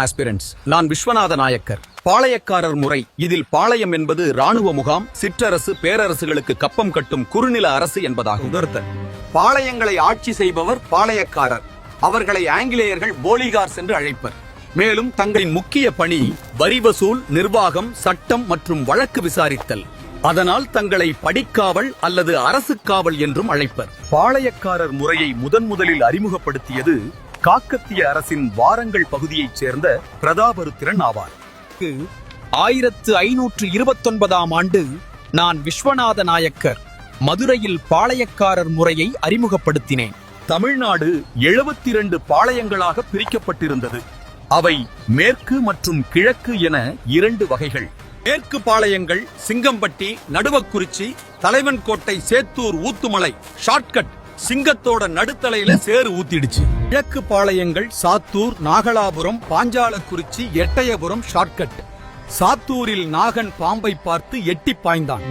Aspirants, நான் விஸ்வநாத நாயக்கர். பாளையக்காரர் முறை. இதில் பாளையம் என்பது ராணுவ முகாம், சிற்றரசு, பேரரசுகளுக்கு கப்பம் கட்டும் குறுநில அரசு என்பதாகும். பாளையங்களை ஆட்சி செய்பவர் பாளையக்காரர். அவர்களை ஆங்கிலேயர்கள் போலிகார்ஸ் என்று அழைப்பர். மேலும் தங்களின் முக்கிய பணி வரி வசூல், நிர்வாகம், சட்டம் மற்றும் வழக்கு விசாரித்தல். அதனால் தங்களை படிக்காவல் அல்லது அரசு காவல் என்றும் அழைப்பர். பாளையக்காரர் முறையை முதலில் அறிமுகப்படுத்தியது காக்கத்திய அரசின் வாரங்கள் பகுதியைச் சேர்ந்த பிரதாபருத்திரன் ஆவார். 1529ஆம் ஆண்டு நான் விஸ்வநாத நாயக்கர் மதுரையில் பாளையக்காரர் முறையை அறிமுகப்படுத்தினேன். தமிழ்நாடு 72 பாளையங்களாக பிரிக்கப்பட்டிருந்தது. அவை மேற்கு மற்றும் கிழக்கு என 2 வகைகள். மேற்கு பாளையங்கள் சிங்கம்பட்டி, நடுவக்குறிச்சி, தலைவன்கோட்டை, சேத்தூர், ஊத்துமலை. ஷார்ட்கட், சிங்கத்தோட நடுத்தலையில சேறு ஊத்திடுச்சு. கிழக்கு பாளையங்கள் சாத்தூர், நாகலாபுரம், பாஞ்சாலக்குறிச்சி, எட்டயபுரம். ஷார்ட்கட், சாத்தூரில் நாகன் பாம்பை பார்த்து எட்டி பாய்ந்தான்.